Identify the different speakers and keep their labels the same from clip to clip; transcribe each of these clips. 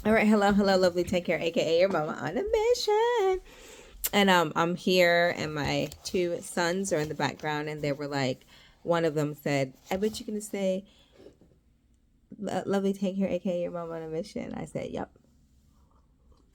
Speaker 1: All right, hello, lovely. Take care, aka your mama on a mission. And I'm here, and my two sons are in the background, and they were like, one of them said, "I bet you're gonna say, lovely, take care, aka your mama on a mission." I said, "Yep."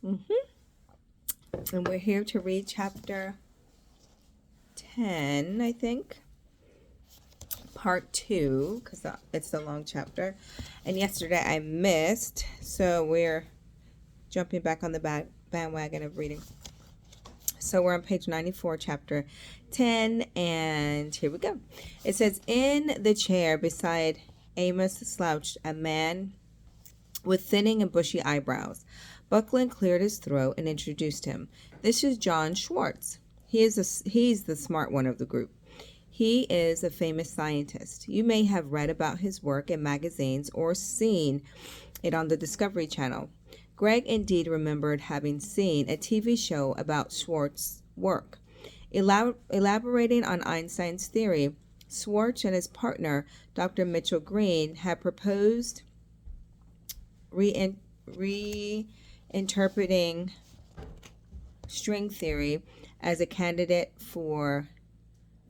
Speaker 1: And we're here to read chapter 10, I think, part 2, because it's a long chapter. And yesterday I missed, so we're jumping back on the bandwagon of reading. So we're on page 94, chapter 10, and here we go. It says, in the chair beside Amos slouched a man with thinning and bushy eyebrows. Buckland cleared his throat and introduced him. This is John Schwartz. He's the smart one of the group. He is a famous scientist. You may have read about his work in magazines or seen it on the Discovery Channel. Greg indeed remembered having seen a TV show about Schwartz's work. Elaborating on Einstein's theory, Schwartz and his partner, Dr. Mitchell Green, had proposed reinterpreting string theory as a candidate for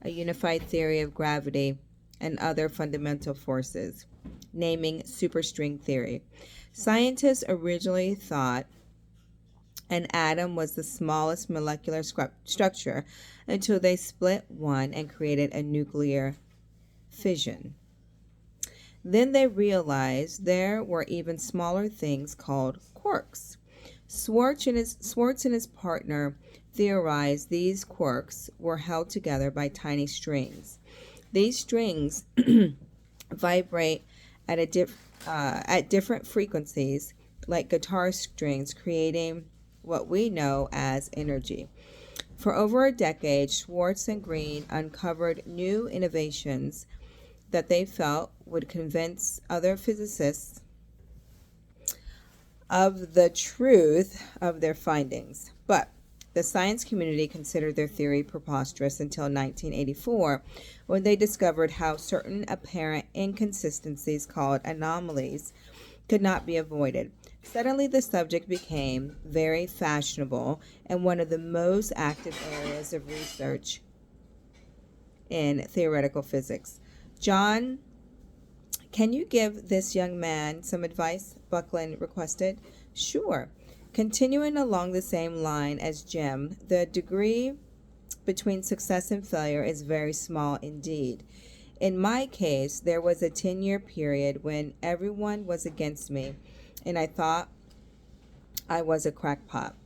Speaker 1: a unified theory of gravity and other fundamental forces, naming superstring theory. Scientists originally thought an atom was the smallest molecular structure until they split one and created a nuclear fission. Then they realized there were even smaller things called quarks. Schwartz and his partner theorized these quarks were held together by tiny strings. These strings vibrate at different frequencies, like guitar strings, creating what we know as energy. For over a decade, Schwartz and Green uncovered new innovations that they felt would convince other physicists of the truth of their findings. But the science community considered their theory preposterous until 1984, when they discovered how certain apparent inconsistencies called anomalies could not be avoided. Suddenly, the subject became very fashionable and one of the most active areas of research in theoretical physics. John, can you give this young man some advice? Buckland requested. Sure. Continuing along the same line as Jim, the degree between success and failure is very small indeed. In my case, there was a 10-year period when everyone was against me, and I thought I was a crackpot.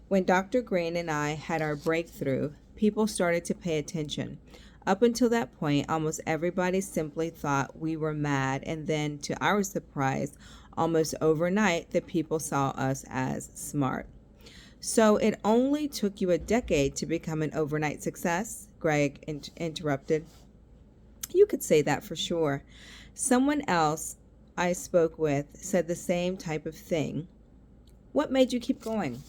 Speaker 1: When Dr. Green and I had our breakthrough, people started to pay attention. Up until that point, almost everybody simply thought we were mad, and then, to our surprise, almost overnight, the people saw us as smart. So it only took you a decade to become an overnight success? Greg interrupted. You could say that for sure. Someone else I spoke with said the same type of thing. What made you keep going?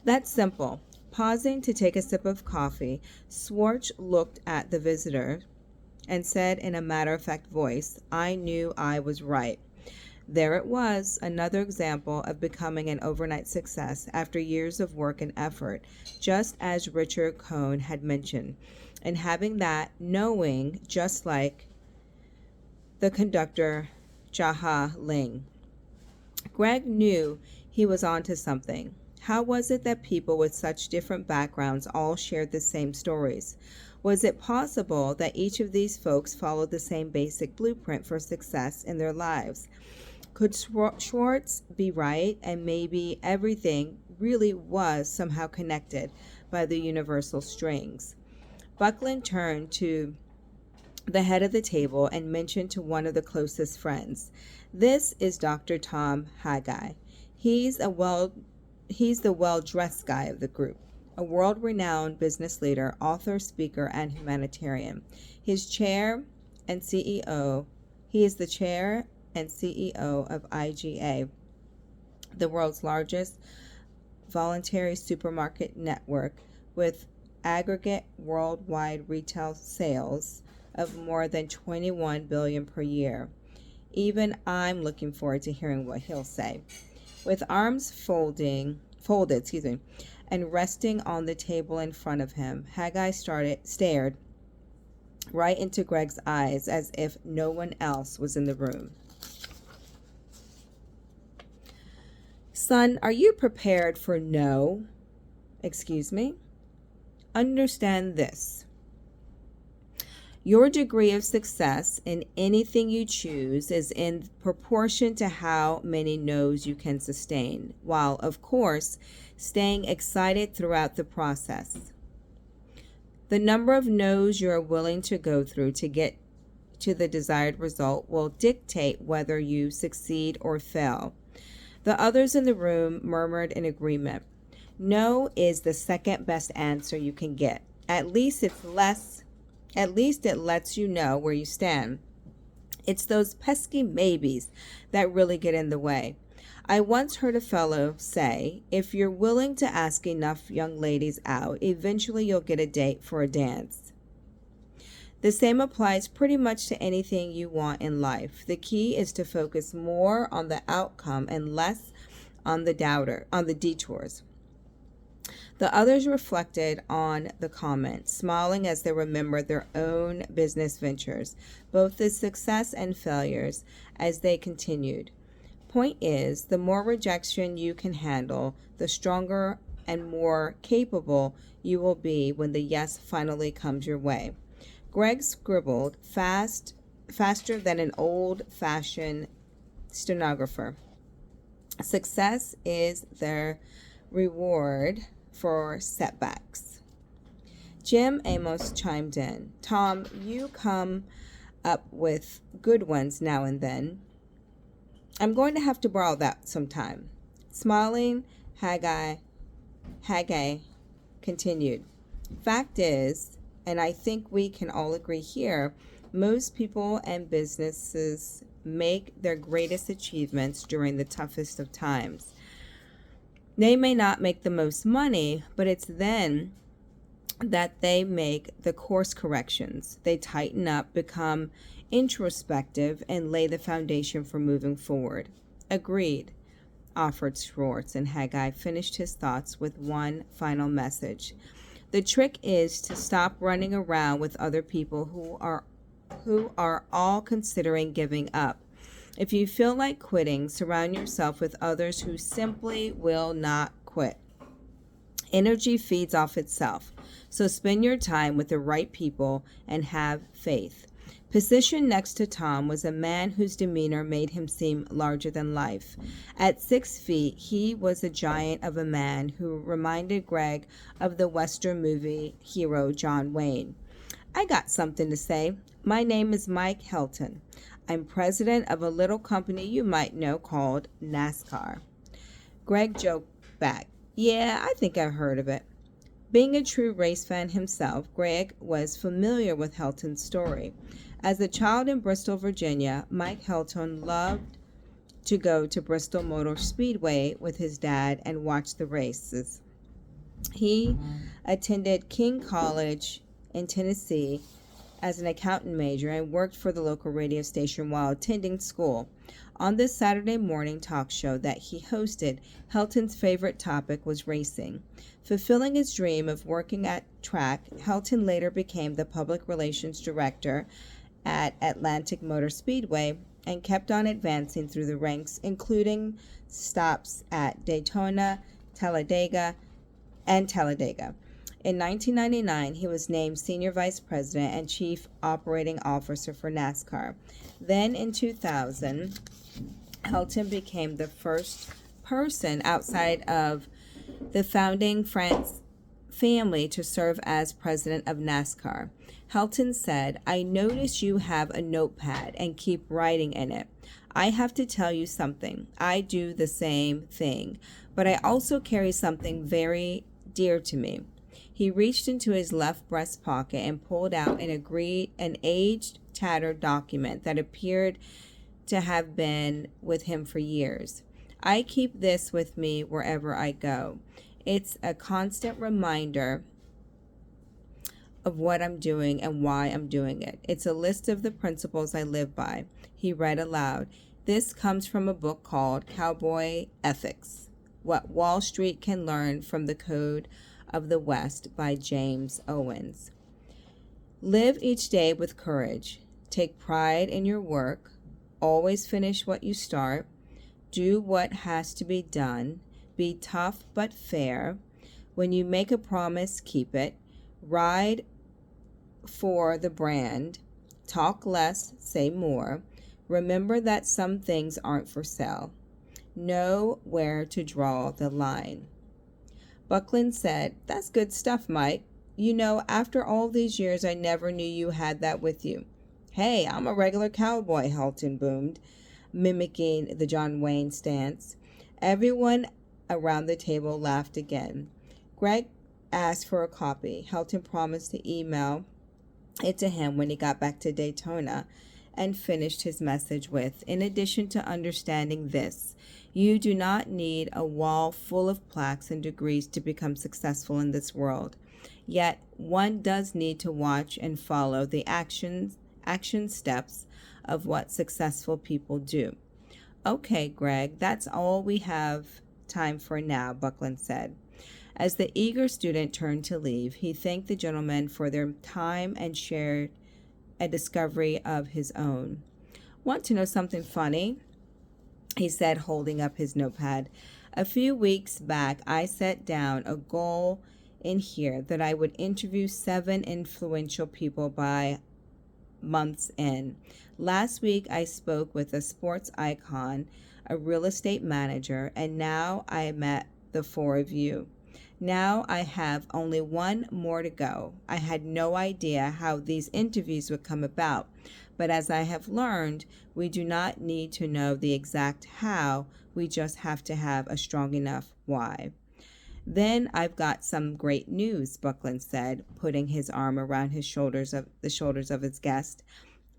Speaker 1: That's simple. Pausing to take a sip of coffee, Schwartz looked at the visitor and said in a matter-of-fact voice, I knew I was right. There it was, another example of becoming an overnight success after years of work and effort, just as Richard Cohn had mentioned, and having that knowing just like the conductor Jaha Ling. Greg knew he was onto something. How was it that people with such different backgrounds all shared the same stories? Was it possible that each of these folks followed the same basic blueprint for success in their lives? Could Schwartz be right, and maybe everything really was somehow connected by the universal strings? Buckland turned to the head of the table and mentioned to one of the closest friends, this is Dr. Tom Haggai. He's the well-dressed guy of the group, a world-renowned business leader, author, speaker, and humanitarian. His chair and CEO, he is the chair and CEO of IGA, the world's largest voluntary supermarket network with aggregate worldwide retail sales of more than 21 billion per year. Even I'm looking forward to hearing what he'll say. With arms folded, and resting on the table in front of him, Haggai stared right into Greg's eyes as if no one else was in the room. Son, are you prepared for no? Excuse me? Understand this. Your degree of success in anything you choose is in proportion to how many no's you can sustain, while, of course, staying excited throughout the process. The number of no's you are willing to go through to get to the desired result will dictate whether you succeed or fail. The others in the room murmured in agreement. No is the second best answer you can get. At least it lets you know where you stand. It's those pesky maybes that really get in the way. I once heard a fellow say, if you're willing to ask enough young ladies out, eventually you'll get a date for a dance. The same applies pretty much to anything you want in life. The key is to focus more on the outcome and less on the detours. The others reflected on the comment, smiling as they remembered their own business ventures, both the success and failures, as they continued. Point is, the more rejection you can handle, the stronger and more capable you will be when the yes finally comes your way. Greg scribbled faster than an old-fashioned stenographer. Success is their reward for setbacks. Jim Amos chimed in. Tom, you come up with good ones now and then. I'm going to have to borrow that sometime. Smiling, Haggai continued. Fact is, and I think we can all agree here, most people and businesses make their greatest achievements during the toughest of times. They may not make the most money, but it's then that they make the course corrections. They tighten up, become introspective, and lay the foundation for moving forward. Agreed, offered Schwartz, and Haggai finished his thoughts with one final message. The trick is to stop running around with other people who are all considering giving up. If you feel like quitting, surround yourself with others who simply will not quit. Energy feeds off itself, so spend your time with the right people and have faith. Positioned next to Tom was a man whose demeanor made him seem larger than life. At 6 feet, he was a giant of a man who reminded Greg of the Western movie hero John Wayne. I got something to say. My name is Mike Helton. I'm president of a little company you might know called NASCAR. Greg joked back. Yeah, I think I've heard of it. Being a true race fan himself, Greg was familiar with Helton's story. As a child in Bristol, Virginia, Mike Helton loved to go to Bristol Motor Speedway with his dad and watch the races. He attended King College in Tennessee as an accountant major and worked for the local radio station while attending school. On this Saturday morning talk show that he hosted, Helton's favorite topic was racing. Fulfilling his dream of working at track, Helton later became the public relations director at Atlantic Motor Speedway and kept on advancing through the ranks, including stops at Daytona, Talladega. In 1999, he was named Senior Vice President and Chief Operating Officer for NASCAR. Then in 2000, Helton became the first person outside of the founding France family to serve as president of NASCAR. Helton said, I notice you have a notepad and keep writing in it. I have to tell you something. I do the same thing, but I also carry something very dear to me. He reached into his left breast pocket and pulled out an aged, tattered document that appeared to have been with him for years. I keep this with me wherever I go. It's a constant reminder of what I'm doing and why I'm doing it. It's a list of the principles I live by. He read aloud. This comes from a book called Cowboy Ethics: What Wall Street Can Learn from the Code of the West by James Owens. Live each day with courage. Take pride in your work. Always finish what you start. Do what has to be done. Be tough but fair. When you make a promise, keep it. Ride for the brand. Talk less, say more. Remember that some things aren't for sale. Know where to draw the line. Buckland said, "That's good stuff, Mike. You know, after all these years, I never knew you had that with you." "Hey, I'm a regular cowboy," Helton boomed, mimicking the John Wayne stance. Everyone around the table laughed again. Greg asked for a copy. Helton promised to email it to him when he got back to Daytona, and finished his message with, "In addition to understanding this, you do not need a wall full of plaques and degrees to become successful in this world. Yet one does need to watch and follow the action steps of what successful people do." "Okay, Greg, that's all we have time for now," Buckland said. As the eager student turned to leave, he thanked the gentlemen for their time and shared a discovery of his own. "Want to know something funny?" he said, holding up his notepad. "A few weeks back, I set down a goal in here that I would interview 7 influential people by month's end. Last week, I spoke with a sports icon, a real estate manager, and now I met the 4 of you. Now I have only 1 more to go. I had no idea how these interviews would come about, but as I have learned, we do not need to know the exact how, we just have to have a strong enough why." "Then I've got some great news," Buckland said, putting his arm around the shoulders of his guest.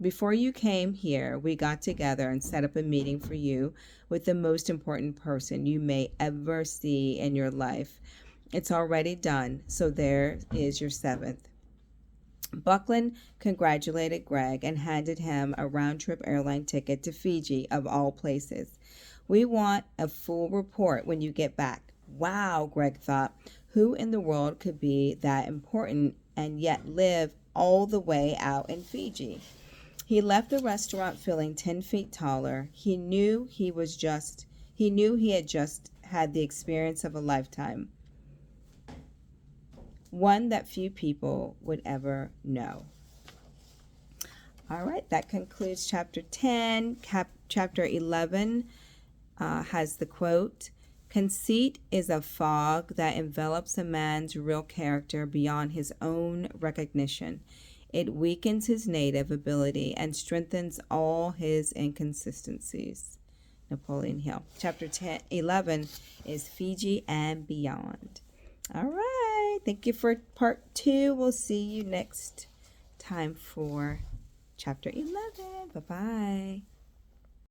Speaker 1: "Before you came here, we got together and set up a meeting for you with the most important person you may ever see in your life. It's already done, so there is your 7th. Buckland congratulated Greg and handed him a round-trip airline ticket to Fiji, of all places. "We want a full report when you get back." Wow, Greg thought. Who in the world could be that important and yet live all the way out in Fiji? He left the restaurant feeling 10 feet taller. He knew he had just had the experience of a lifetime. One that few people would ever know. All right, that concludes chapter 10. Chapter 11 has the quote, "Conceit is a fog that envelops a man's real character beyond his own recognition. It weakens his native ability and strengthens all his inconsistencies." Napoleon Hill. Chapter 11 is Fiji and Beyond. All right. Thank you for part 2. We'll see you next time for chapter 11. Bye-bye.